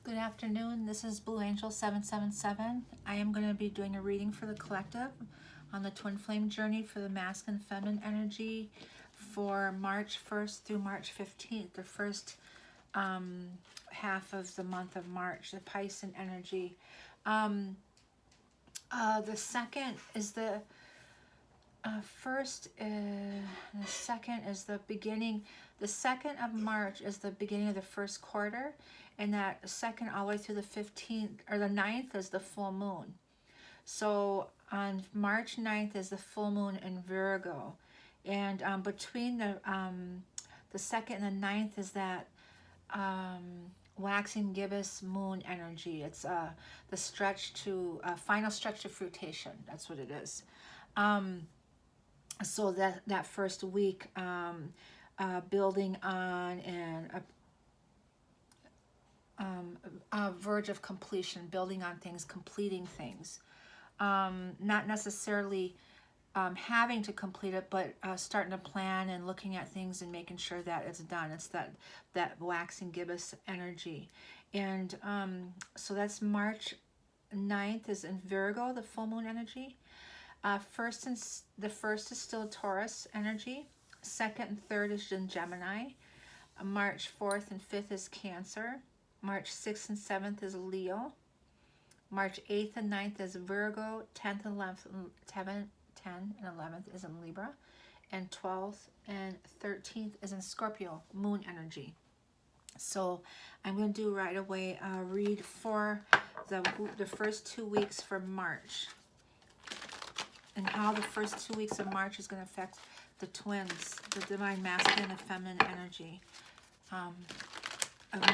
Good afternoon. This is Blue Angel 777. I am going to be doing a reading for the collective on the twin flame journey for the masculine feminine energy for March 1st through March 15th, the first half of the month of March, the Piscean energy. The second is the the second is the beginning. The 2nd of March is the beginning of the first quarter, and that 2nd all the way through the 15th or the 9th is the full moon. So on March 9th is the full moon in Virgo, and between the 2nd and the 9th is that waxing gibbous moon energy. It's the stretch to final stretch to fruition. That's what it is. So that first week, building on and a verge of completion, building on things, completing things, not necessarily having to complete it, but starting to plan and looking at things and making sure that it's done. It's that waxing gibbous energy. And so that's March 9th is in Virgo, the full moon energy. The first is still Taurus energy. 2nd and 3rd is in Gemini. March 4th and 5th is Cancer. March 6th and 7th is Leo. March 8th and 9th is Virgo. 10th and 10 and 11th is in Libra. And 12th and 13th is in Scorpio, moon energy. So I'm going to do right away a read for the first 2 weeks for March, and how the first 2 weeks of March is going to affect the twins, the divine masculine and feminine energy of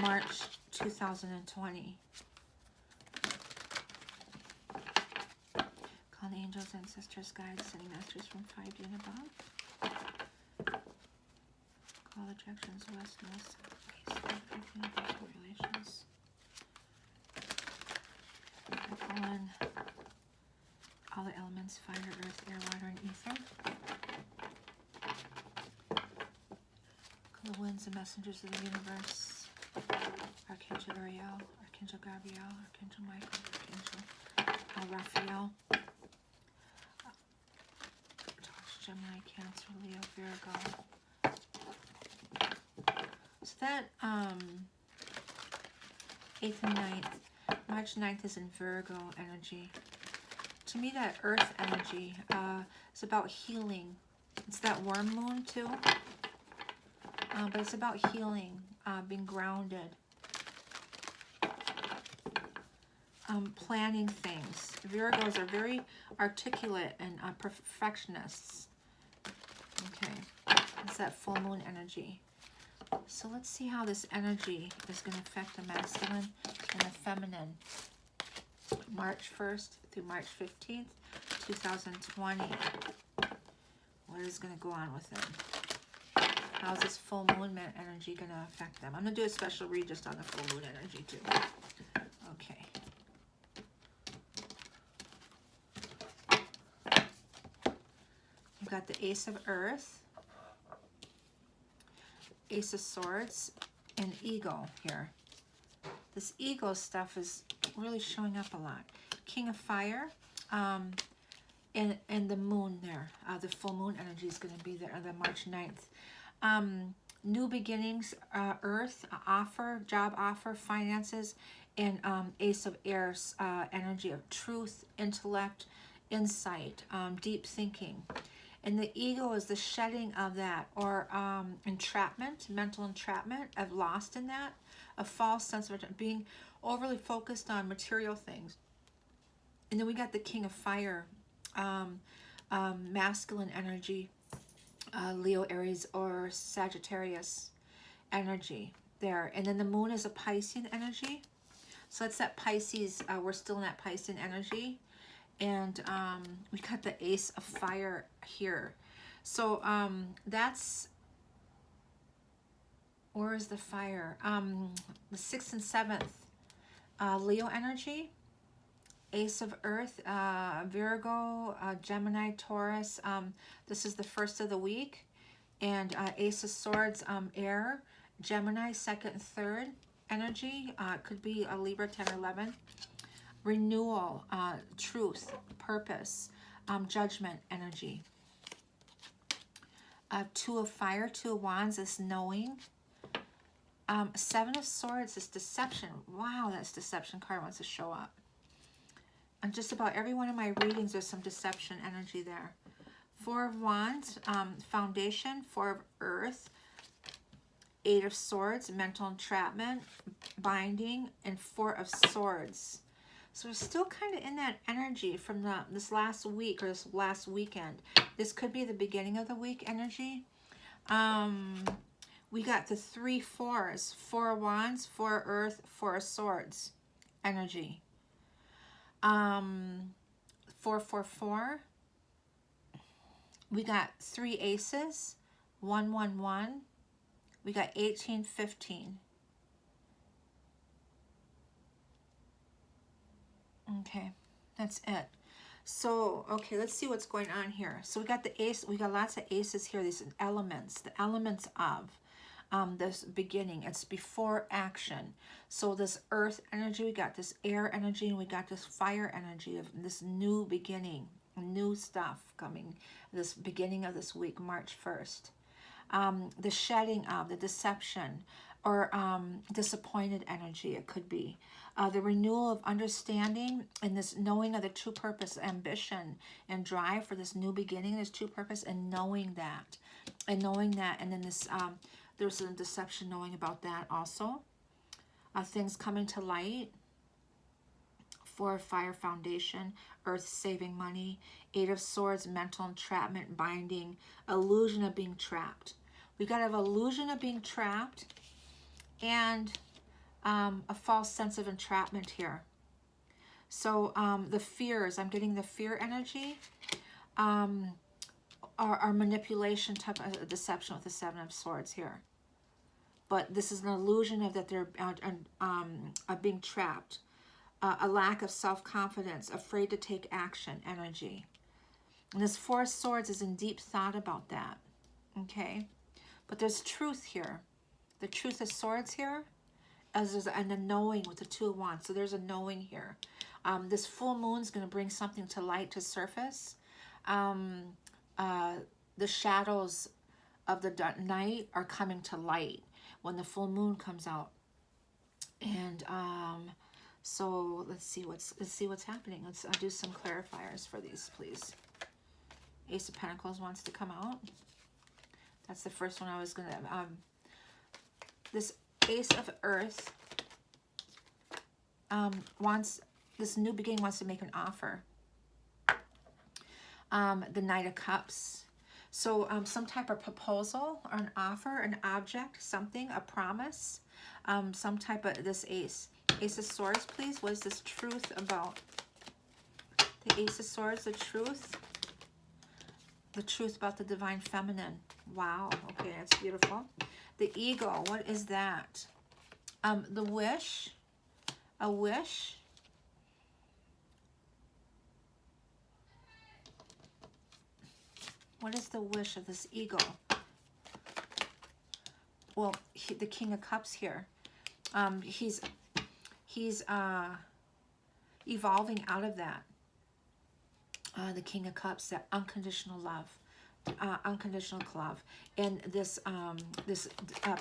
March 2020. Call the angels, ancestors, guides, sending masters from 5D and above. Call the directions west, north, south, east, relations. I call in all the elements, fire, earth, air, water, and ether. Call the winds and messengers of the universe. Archangel Ariel, Archangel Gabriel, Archangel Michael, Archangel Raphael. Taurus, Gemini, Cancer, Leo, Virgo. So that 8th and 9th, March 9th is in Virgo energy. To me, that earth energy is about healing. It's that worm moon too, but it's about healing, being grounded, planning things. Virgos are very articulate and perfectionists. Okay, it's that full moon energy. So let's see how this energy is going to affect the masculine and the feminine. March 1st through March 15th, 2020. What is going to go on with them? How's this full moon energy going to affect them? I'm going to do a special read just on the full moon energy too. Okay. You've got the Ace of Earth, Ace of Swords, and Ego here. This ego stuff is really showing up a lot. King of Fire, and the moon there. The full moon energy is going to be there on the March 9th. New beginnings, Earth, offer, job offer, finances, and Ace of Airs, energy of truth, intellect, insight, deep thinking. And the ego is the shedding of that, or entrapment, mental entrapment, of lost in that, a false sense of being overly focused on material things. And then we got the King of Fire, masculine energy, Leo, Aries, or Sagittarius energy there. And then the moon is a Piscean energy. So it's that Pisces, we're still in that Piscean energy. And we got the Ace of Fire here. So that's, where is the fire? The 6th and 7th, Leo energy, Ace of Earth, Virgo, Gemini, Taurus. This is the first of the week. And Ace of Swords, air, Gemini, 2nd and 3rd energy. It could be a Libra 10 or 11. Renewal, truth, purpose, judgment energy. Two of fire, two of wands is knowing. Seven of swords is deception. Wow, that's deception card wants to show up. And just about every one of my readings, there's some deception energy there. Four of wands, foundation. Four of earth. Eight of swords, mental entrapment, binding, and four of swords. So we're still kind of in that energy from this last week or this last weekend. This could be the beginning of the week energy. We got the 3 4s. 4 of wands, 4 of earth, 4 of swords energy. 4 4 4. We got 3 aces. 1 1 1. We got 18 15. Okay, that's it. So, okay, let's see what's going on here. So we got the ace, we got lots of aces here, these elements, the elements of this beginning. It's before action. So this earth energy, we got this air energy, and we got this fire energy of this new beginning, new stuff coming, this beginning of this week, March 1st. The shedding of, the deception, or disappointed energy, it could be. The renewal of understanding and this knowing of the true purpose, ambition, and drive for this new beginning, this true purpose, and knowing that. And then this, there's a deception knowing about that also. Things coming to light. 4 of fire, foundation, earth, saving money. 8 of swords, mental entrapment, binding, illusion of being trapped. We got an illusion of being trapped and a false sense of entrapment here. So the fears, I'm getting the fear energy, are manipulation type of deception with the 7 of swords here. But this is an illusion of that they're being trapped. A lack of self-confidence, afraid to take action energy. And this 4 of swords is in deep thought about that. Okay? But there's truth here. The truth of swords here, and the knowing with the 2 of wands. So there's a knowing here. This full moon is going to bring something to light, to surface. The shadows of the night are coming to light when the full moon comes out. And so let's see what's happening. Let's do some clarifiers for these, please. Ace of Pentacles wants to come out. That's the first one I was gonna. This Ace of Earth wants this new beginning. Wants to make an offer. The Knight of Cups. So some type of proposal or an offer, an object, something, a promise, some type of this ace. Ace of Swords, please. What is this truth about? The Ace of Swords, the truth. The truth about the divine feminine. Wow. Okay, that's beautiful. The Eagle, what is that? The Wish. A wish. What is the wish of this eagle? Well, the King of Cups here. He's evolving out of that. The King of Cups, that unconditional love, unconditional love, and this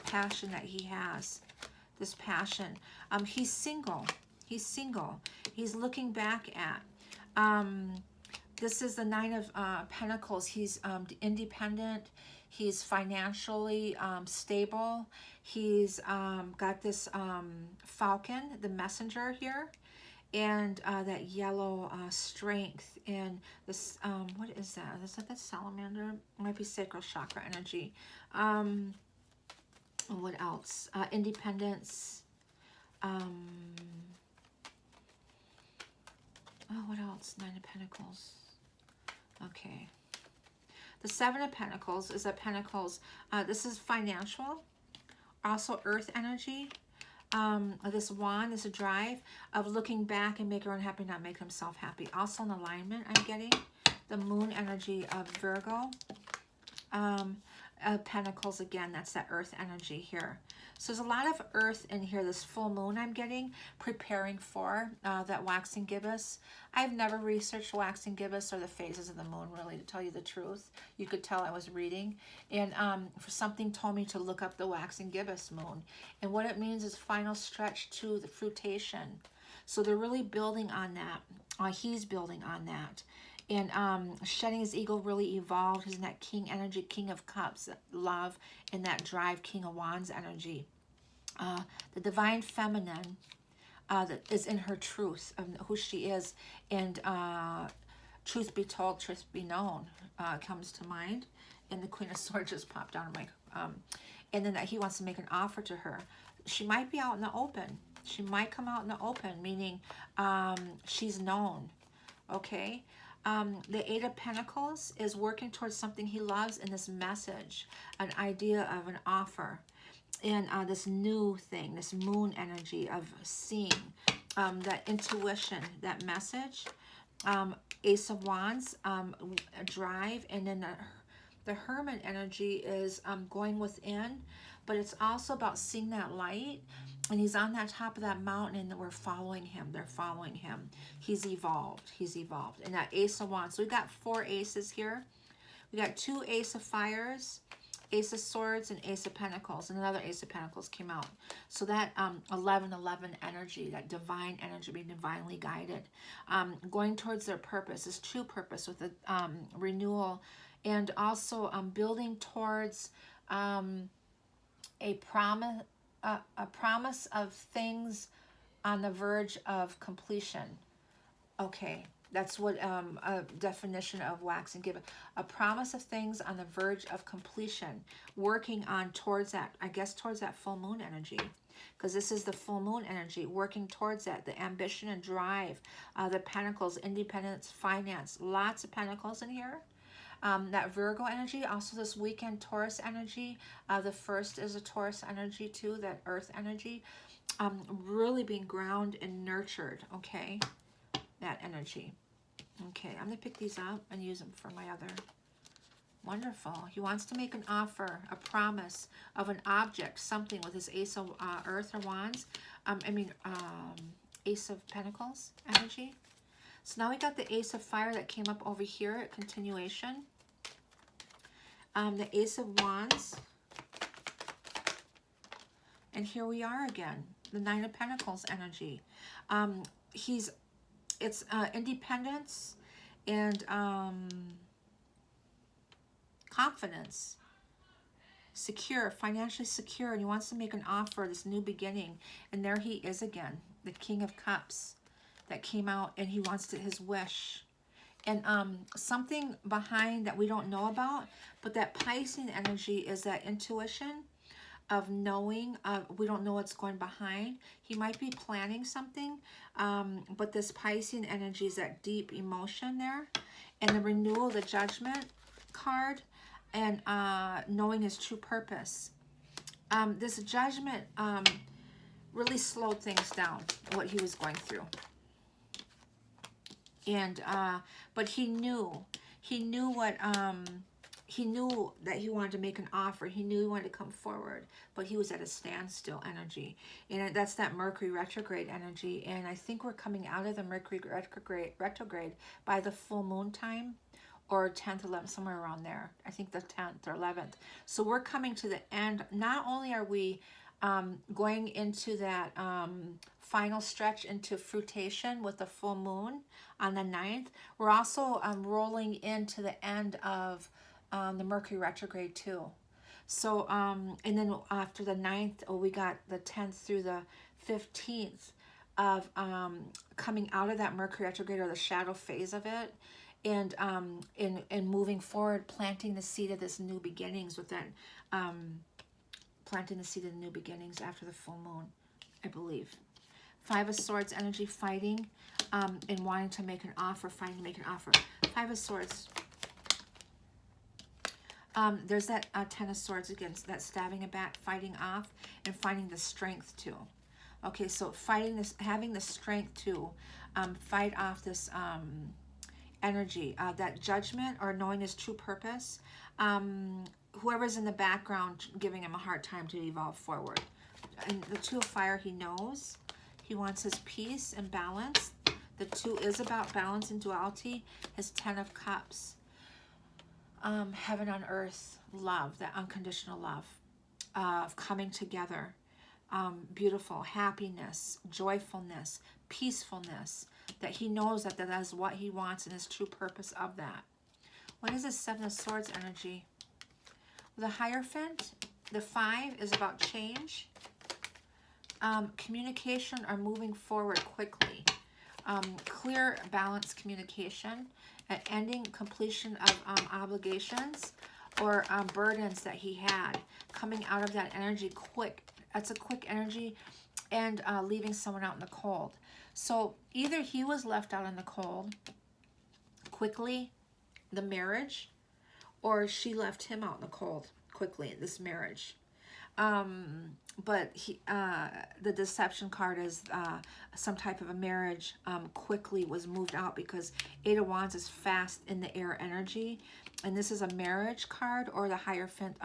passion that he has, this passion. He's single. He's single. He's looking back at. This is the Nine of Pentacles. He's independent. He's financially stable. He's got this falcon, the messenger here, and that yellow strength. And this, what is that? Is that the salamander? It might be sacral chakra energy. What else? Independence. Oh, what else? Nine of Pentacles. Okay. The Seven of Pentacles is a Pentacles. This is financial. Also earth energy. This wand is a drive of looking back and make her unhappy, not make himself happy. Also an alignment I'm getting. The moon energy of Virgo. Pentacles again, that's that earth energy here. So there's a lot of earth in here, this full moon I'm getting, preparing for that waxing gibbous. I've never researched waxing gibbous or the phases of the moon, really, to tell you the truth. You could tell I was reading. And for something told me to look up the waxing gibbous moon. And what it means is final stretch to the fruitation. So they're really building on that. He's building on that. And shedding his ego really evolved. He's in that king energy, king of cups, love, and that drive, king of wands energy. The divine feminine that is in her truth of who she is. And truth be told, truth be known comes to mind. And the Queen of Swords just popped out of my... and then that he wants to make an offer to her. She might be out in the open. She might come out in the open, meaning she's known. Okay? The Eight of Pentacles is working towards something he loves in this message, an idea of an offer, and this new thing, this moon energy of seeing, that intuition, that message, Ace of Wands, drive, and then the Hermit energy is going within, but it's also about seeing that light. And he's on that top of that mountain, and we're following him. They're following him. He's evolved. He's evolved. And that Ace of Wands. So we got 4 aces here. We got 2 Ace of Fires, Ace of Swords, and Ace of Pentacles. And another Ace of Pentacles came out. So that 11-11 energy, that divine energy, being divinely guided, going towards their purpose, this true purpose with the renewal, and also building towards a promise of things on the verge of completion. Okay, that's what a definition of wax and give. A promise of things on the verge of completion, working on towards that, I guess towards that full moon energy, because this is the full moon energy, working towards that, the ambition and drive, the pentacles, independence, finance, lots of pentacles in here. That Virgo energy, also this weekend Taurus energy. The first is a Taurus energy too, that earth energy. Really being grounded and nurtured, okay? That energy. Okay, I'm going to pick these up and use them for my other. Wonderful. He wants to make an offer, a promise of an object, something with his Ace of Earth or Wands. Ace of Pentacles energy. So now we got the Ace of Fire that came up over here at continuation. The Ace of Wands. And here we are again. The Nine of Pentacles energy. It's independence and confidence. Secure, financially secure. And he wants to make an offer, this new beginning. And there he is again. The King of Cups that came out, and he wants to, his wish. And something behind that we don't know about, but that Piscean energy is that intuition of knowing. We don't know what's going behind. He might be planning something, but this Piscean energy is that deep emotion there. And the renewal, the Judgment card, and knowing his true purpose. This Judgment really slowed things down, what he was going through. And but he knew what he knew that he wanted to make an offer. He knew he wanted to come forward, but he was at a standstill energy. And that's that Mercury retrograde energy. And I think we're coming out of the Mercury retrograde by the full moon time, or 10th, 11th, somewhere around there. I think the 10th or 11th. So we're coming to the end. Not only are we going into that final stretch into fruition with the full moon on the 9th, we're also rolling into the end of the Mercury retrograde too. So, and then after the 9th, we got the 10th through the 15th of coming out of that Mercury retrograde, or the shadow phase of it, and in moving forward, planting the seed of this new beginnings with that, planting the seed of the new beginnings after the full moon, I believe. 5 of Swords energy, fighting and wanting to make an offer, fighting to make an offer. 5 of Swords. There's that 10 of Swords against that stabbing it back, fighting off, and finding the strength too. Okay, so fighting this, having the strength to fight off this energy, that Judgment, or knowing his true purpose, whoever's in the background giving him a hard time to evolve forward. And the Two of Fire, he knows. He wants his peace and balance. The Two is about balance and duality. His Ten of Cups. Heaven on earth, love, that unconditional love of coming together. Beautiful, happiness, joyfulness, peacefulness. That he knows that that is what he wants and his true purpose of that. What is the Seven of Swords energy? The Hierophant, the 5 is about change, communication or moving forward quickly, clear, balanced communication, ending, completion of obligations or burdens that he had, coming out of that energy quick. That's a quick energy, and leaving someone out in the cold. So either he was left out in the cold quickly, the marriage, or she left him out in the cold quickly, this marriage. But he, the deception card is some type of a marriage quickly was moved out, because Eight of Wands is fast in the air energy. And this is a marriage card, or the Hierophant,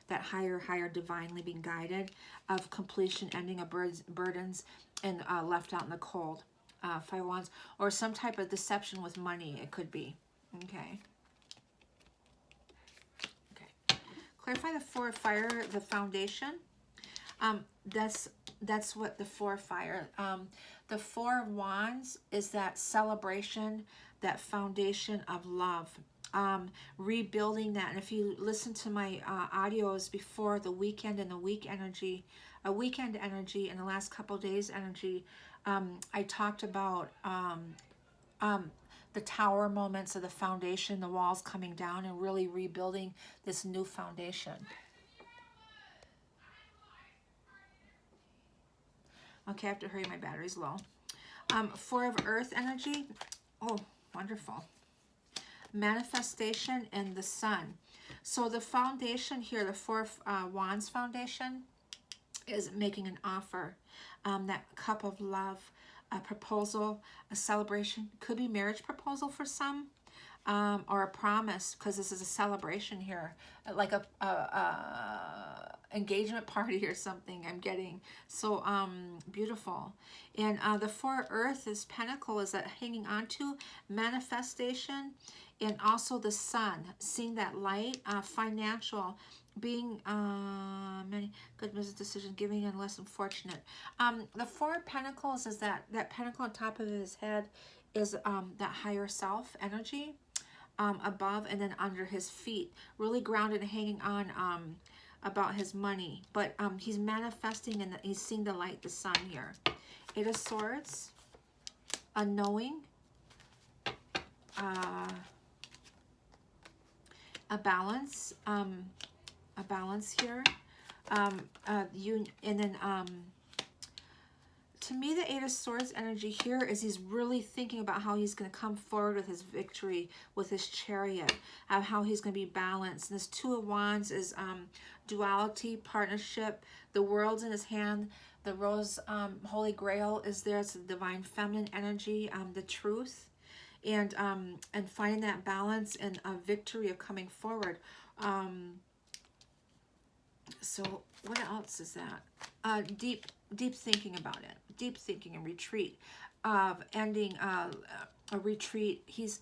that higher, divinely being guided, of completion, ending of burdens, and left out in the cold. 5 of Wands, or some type of deception with money, it could be. Okay. Clarify the 4 of Fire, the foundation. That's what the 4 of Fire. The 4 of Wands is that celebration, that foundation of love, rebuilding that. And if you listen to my audios before, the weekend and the week energy, a weekend energy, and the last couple days energy, I talked about the tower moments of the foundation, the walls coming down, and really rebuilding this new foundation. Okay, I have to hurry, my battery's low. 4 of Earth energy. Oh, wonderful. Manifestation and the Sun. So the foundation here, the 4 of Wands foundation, is making an offer. That cup of love, a proposal, a celebration. Could be marriage proposal for some, or a promise, because this is a celebration here, like a engagement party or something I'm getting. So beautiful. And the 4 Earth is Pentacle, is that hanging on to manifestation, and also the Sun, seeing that light, financial, being many good business decisions, giving and less unfortunate. The 4 of Pentacles is that pentacle on top of his head is that higher self energy, above and then under his feet, really grounded and hanging on about his money. But he's manifesting, and he's seeing the light, the sun here. 8 of Swords, a knowing, a balance here, and then to me, the 8 of Swords energy here is he's really thinking about how he's going to come forward with his victory, with his Chariot, how he's going to be balanced. And this 2 of Wands is duality, partnership. The world's in his hand. The Rose, Holy Grail is there. It's the divine feminine energy, the truth, and finding that balance and a victory of coming forward. So what else is that? Deep thinking about it. Deep thinking and retreat, of ending a retreat. He's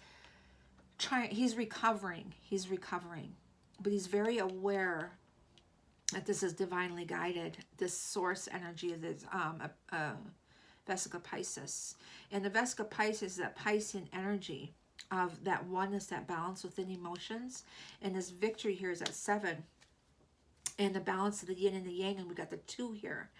recovering, but he's very aware that this is divinely guided, this source energy of this Vesica Pisces. And the Vesica Pisces is that Piscean energy of that oneness, that balance within emotions. And this victory here is at 7. And the balance of the yin and the yang, and we got the 2 here.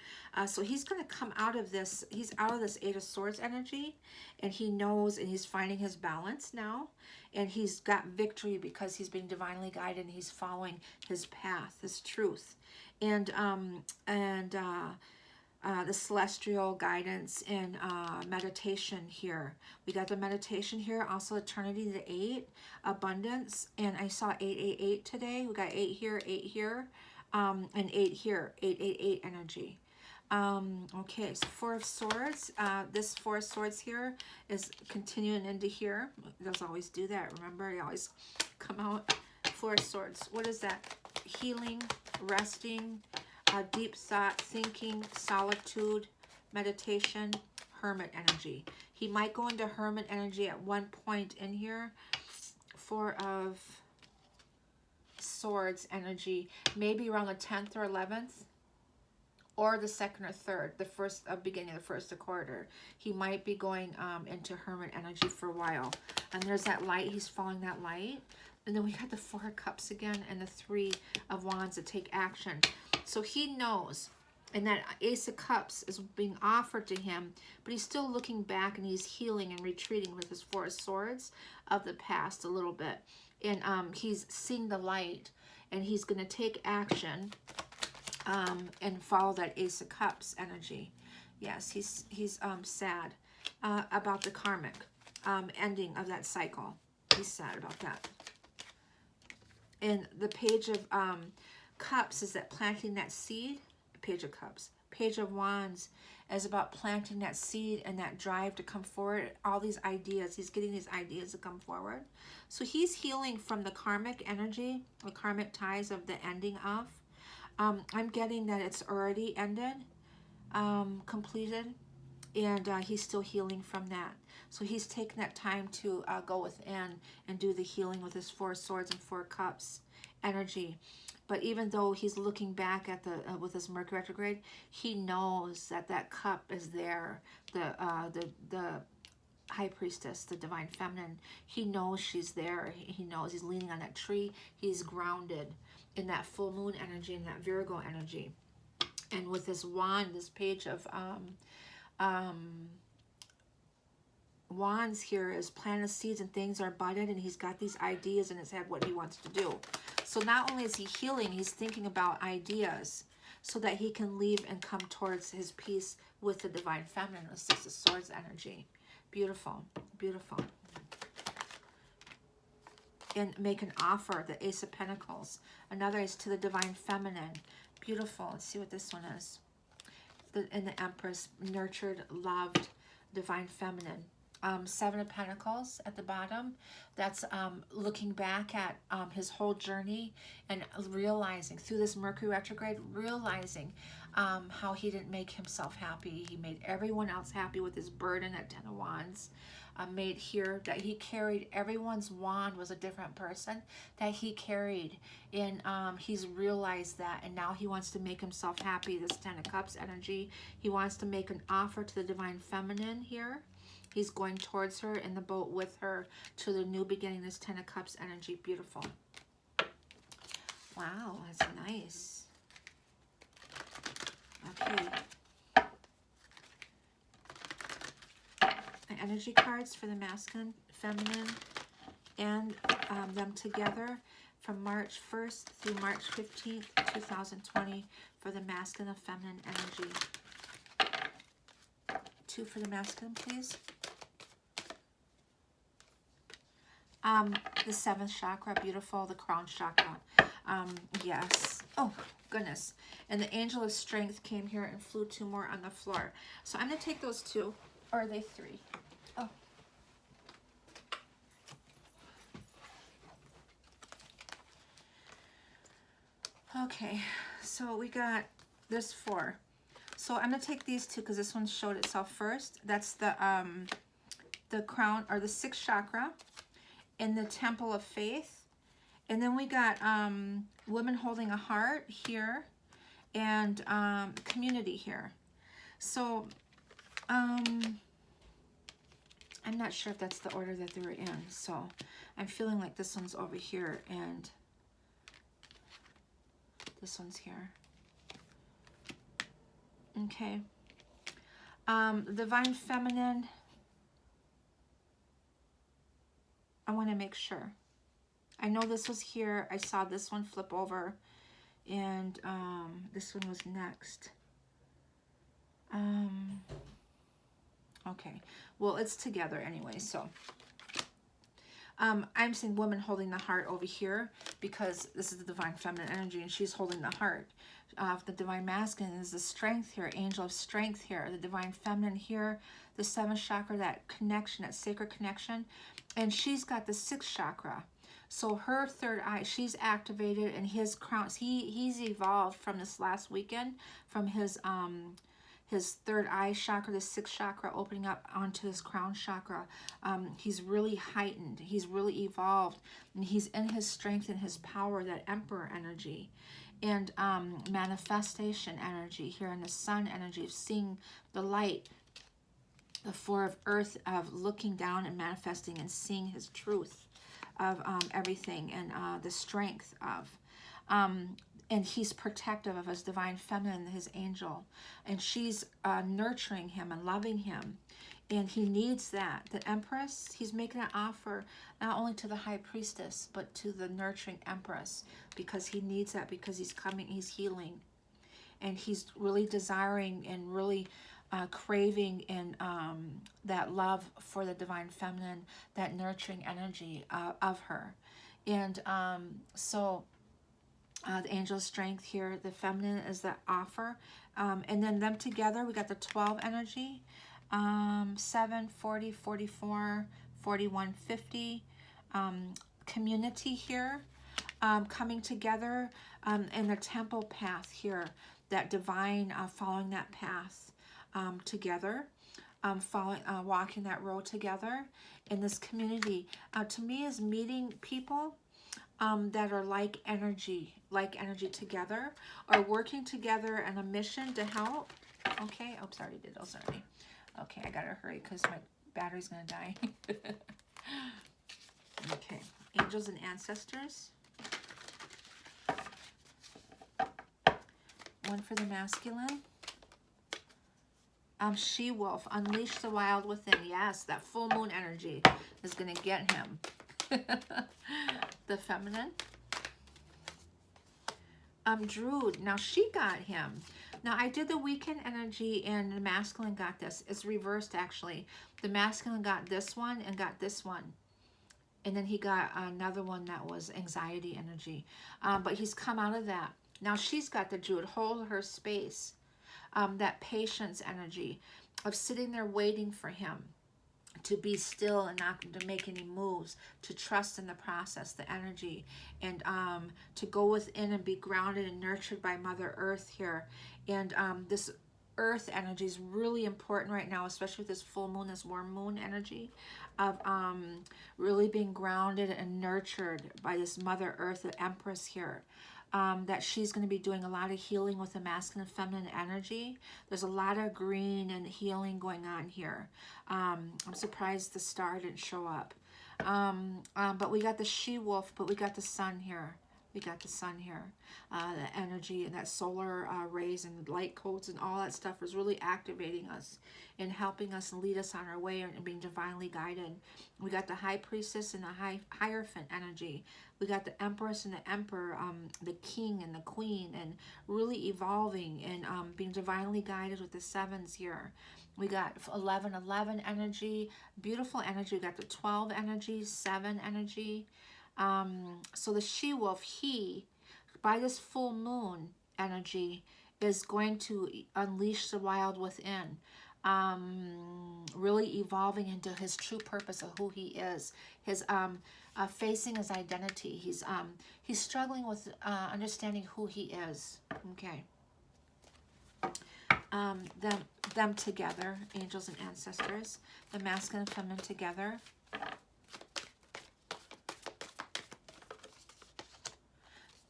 So he's going to come out of this, he's out of this 8 of Swords energy, and he knows, and he's finding his balance now, and he's got victory because he's being divinely guided, and he's following his path, his truth. And the celestial guidance and meditation here. We got the meditation here, also eternity, the 8, abundance, and I saw 888 today. We got 8 here, 8 here. And 8 here, 888 energy. Okay, so 4 of Swords. This 4 of Swords here is continuing into here. It does always do that. Remember, they always come out. 4 of Swords. What is that? healing, resting, deep thought, thinking, solitude, meditation, hermit energy. He might go into hermit energy at one point in here. Four of Swords energy, maybe around the 10th or 11th, or the 2nd or 3rd, the first beginning of the first quarter. He might be going into hermit energy for a while. And there's that light. He's following that light. And then we got the Four of Cups again and the Three of Wands to take action. So he knows. And that Ace of Cups is being offered to him, but he's still looking back and he's healing and retreating with his Four of Swords of the past a little bit. And he's seeing the light, and he's going to take action and follow that Ace of Cups energy. Yes, he's sad about the karmic ending of that cycle. He's sad about that. And the Page of Cups is that planting that seed. Page of Cups. Page of Wands is about planting that seed and that drive to come forward. All these ideas. He's getting these ideas to come forward. So he's healing from the karmic energy, the karmic ties of the ending of. I'm getting that it's already ended, completed, and he's still healing from that. So he's taking that time to go within and do the healing with his Four Swords and Four Cups energy. But even though he's looking back at the with his Mercury retrograde, he knows that that cup is there. The High Priestess, the Divine Feminine, he knows she's there. He knows he's leaning on that tree. He's grounded in that full moon energy and that Virgo energy. And with this wand, this Page of Wands here is planted seeds and things are budded, and he's got these ideas in his head what he wants to do. So not only is he healing, he's thinking about ideas so that he can leave and come towards his peace with the Divine Feminine, the Six of Swords energy. Beautiful, beautiful. And make an offer, the Ace of Pentacles. Another is to the Divine Feminine. Beautiful. Let's see what this one is. And the Empress, nurtured, loved, Divine Feminine. Seven of Pentacles at the bottom. That's looking back at his whole journey and realizing through this Mercury retrograde, realizing how he didn't make himself happy. He made everyone else happy with his burden at 10 of Wands. Made here that he carried everyone's wand was a different person that he carried, and he's realized that, and now he wants to make himself happy. This 10 of Cups energy, he wants to make an offer to the Divine Feminine here. He's going towards her in the boat with her to the new beginning. This 10 of Cups energy. Beautiful. Wow, that's nice. Okay. The energy cards for the masculine, feminine, and them together from March 1st through March 15th, 2020 for the masculine and feminine energy. Two for the masculine, please. The 7th chakra, beautiful. The crown chakra. Yes. Oh, goodness. And the Angel of Strength came here and flew 2 more on the floor. So I'm going to take those 2. Or are they 3? Oh. Okay. So we got this 4. So I'm going to take these 2 because this one showed itself first. That's the crown, or the 6th chakra, in the Temple of Faith. And then we got women holding a heart here, and community here. So I'm not sure if that's the order that they were in. So I'm feeling like this one's over here and this one's here. Okay. Divine Feminine. I want to make sure. I know this was here. I saw this one flip over, and this one was next. Okay. Well, it's together anyway, so. I'm seeing woman holding the heart over here because this is the Divine Feminine energy, and she's holding the heart. The Divine Masculine is the strength here, Angel of Strength here, the Divine Feminine here, the 7th chakra, that connection, that sacred connection, and she's got the 6th chakra. So her third eye, she's activated, and his crown, he's evolved from this last weekend, from his third eye chakra, the sixth chakra, opening up onto his crown chakra. He's really heightened. He's really evolved, and he's in his strength and his power, that emperor energy, and manifestation energy here, in the sun energy of seeing the light, the four of earth, of looking down and manifesting and seeing his truth of everything, and the strength of, and he's protective of his divine feminine, his angel, and she's nurturing him and loving him, and he needs that. The Empress, he's making an offer not only to the High Priestess, but to the nurturing Empress, because he needs that, because he's coming, he's healing, and he's really desiring and really craving in that love for the divine feminine, that nurturing energy of her. And so the angel strength here, the feminine is the offer. And then them together, we got the 12 energy, 7, 40, 44, 41, 50. Community here, coming together in the temple path here, that divine, following that path together, walking that road together in this community. To me, is meeting people that are like energy together, or working together in a mission to help. Okay, oops, I already did those already. Okay, I gotta hurry because my battery's gonna die. Okay, angels and ancestors. One for the masculine. She-wolf, unleash the wild within. Yes, that full moon energy is going to get him. The feminine. Druid, now she got him. Now I did the weekend energy, and the masculine got this. It's reversed, actually. The masculine got this one and got this one. And then he got another one that was anxiety energy. But he's come out of that. Now she's got the Druid, hold her space. That patience energy of sitting there waiting for him to be still and not to make any moves, to trust in the process, the energy, and to go within and be grounded and nurtured by Mother Earth here. And this earth energy is really important right now, especially with this full moon, this warm moon energy of really being grounded and nurtured by this Mother Earth, the Empress here. That she's going to be doing a lot of healing with the masculine and feminine energy. There's a lot of green and healing going on here. I'm surprised the star didn't show up. But we got the she-wolf, but we got the sun here. We got the sun here. The energy and that solar rays and light codes and all that stuff is really activating us and helping us and lead us on our way and being divinely guided. We got the High Priestess and the Hierophant energy. We got the Empress and the Emperor, the King and the Queen, and really evolving and being divinely guided with the sevens here. We got 11 energy, beautiful energy. We got the 12 energy, 7 energy. So the she-wolf, he, by this full moon energy, is going to unleash the wild within, really evolving into his true purpose of who he is, his facing his identity. He's struggling with understanding who he is. Okay. Them together, angels and ancestors, the masculine and feminine together.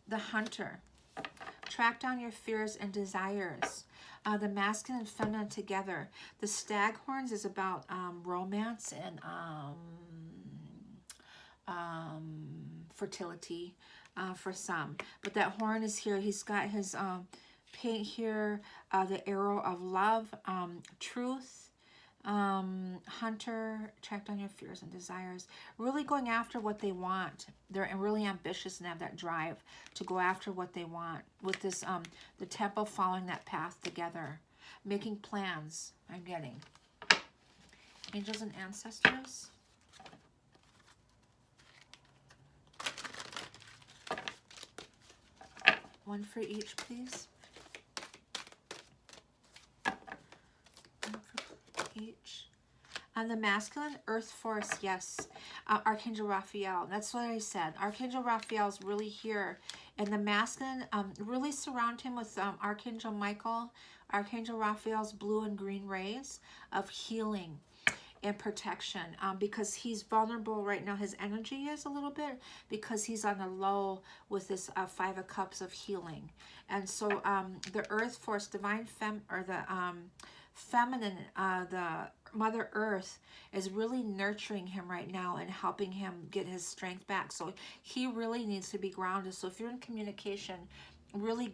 The hunter, track down your fears and desires. The masculine and feminine together. The staghorns is about romance and fertility for some. But that horn is here. He's got his paint here, the arrow of love, truth. Hunter, track down your fears and desires. Really going after what they want. They're really ambitious and have that drive to go after what they want. With this, the temple following that path together. Making plans, I'm getting. Angels and ancestors. One for each, please. One for each. On the masculine, Earth Force, yes. Archangel Raphael, that's what I said. Archangel Raphael is really here. And the masculine, really surround him with Archangel Michael, Archangel Raphael's blue and green rays of healing and protection, because he's vulnerable right now. His energy is a little bit, because he's on the low with this Five of Cups of healing. And so the Earth Force, divine feminine, the Mother Earth is really nurturing him right now and helping him get his strength back. So he really needs to be grounded. So if you're in communication, really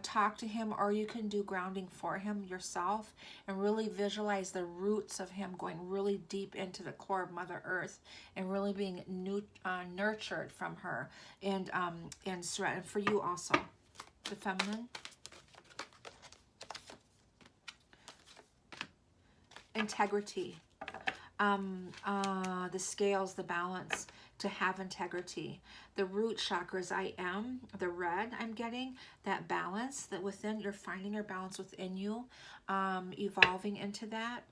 talk to him, or you can do grounding for him yourself and really visualize the roots of him going really deep into the core of Mother Earth and really being nurtured from her, and for you also, the feminine. Integrity, the scales, the balance, to have integrity. The root chakras, I am, the red I'm getting, that balance, that within, you're finding your balance within you, evolving into that.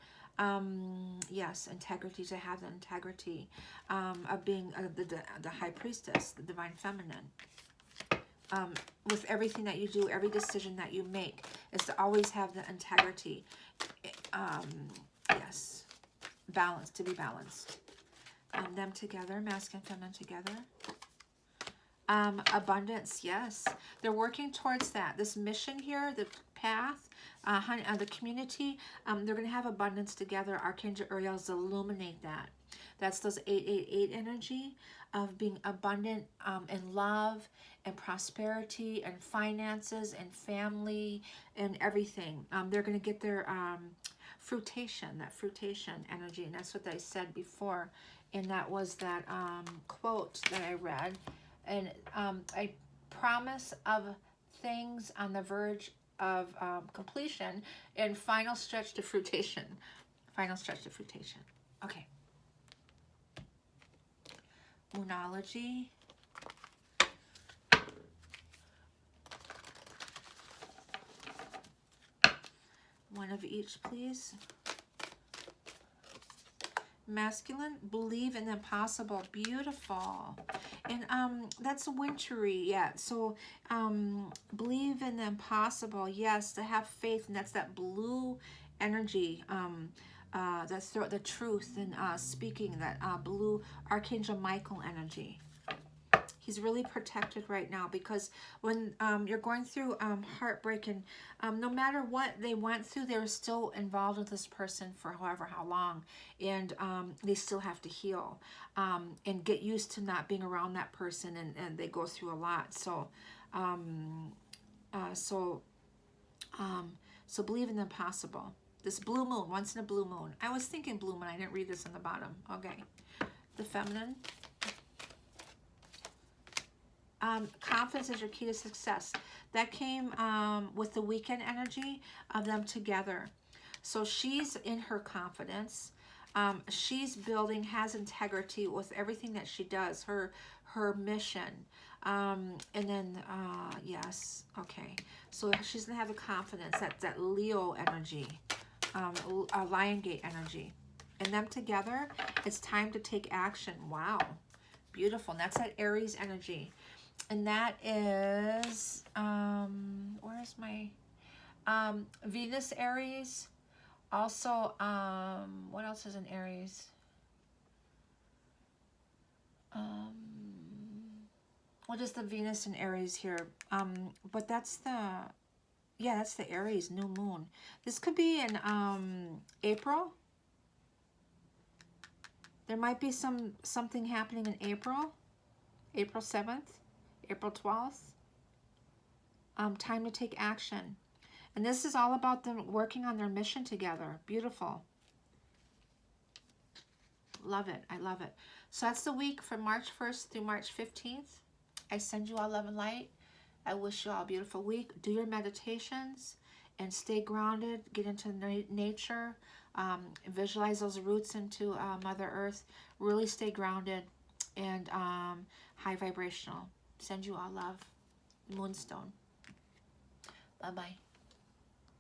Yes, integrity, to have the integrity of being the high priestess, the divine feminine. With everything that you do, every decision that you make, is to always have the integrity. Yes, balance, to be balanced. Them together, masculine, feminine together. Abundance, yes. They're working towards that. This mission here, the path, the community, they're going to have abundance together. Archangel Uriel's illuminate that. That's those 888 energy of being abundant in love and prosperity and finances and family and everything. They're going to get their fruitation, that fruitation energy. And that's what I said before. And that was that quote that I read. And a promise of things on the verge of completion and final stretch to fruition. Final stretch to fruition. Okay. Moonology. One of each, please. Masculine, believe in the impossible. Beautiful. And that's wintry, yeah. So believe in the impossible, yes, to have faith, and that's that blue energy. That's the truth, and speaking that blue Archangel Michael energy. He's really protected right now, because when you're going through heartbreak, and no matter what they went through, they were still involved with this person for how long, and they still have to heal and get used to not being around that person, and they go through a lot. So so believe in the impossible. This blue moon, once in a blue moon. I was thinking blue moon. I didn't read this on the bottom. Okay. The feminine. Confidence is your key to success. That came with the weekend energy of them together. So she's in her confidence. She's building, has integrity with everything that she does, her mission. And then, yes, okay. So she's going to have the confidence, that Leo energy, Lion Gate energy. And them together, it's time to take action. Wow, beautiful. And that's that Aries energy. And that is, where's my, Venus Aries. Also, what else is in Aries? What is the Venus in Aries here? But that's the, yeah, that's the Aries new moon. This could be in April. There might be something happening in April. April 7th. April 12th. Time to take action. And this is all about them working on their mission together. Beautiful. Love it. I love it. So that's the week from March 1st through March 15th. I send you all love and light. I wish you all a beautiful week. Do your meditations and stay grounded. Get into nature. Visualize those roots into Mother Earth. Really stay grounded and high vibrational. Send you all love. Moonstone. Bye-bye.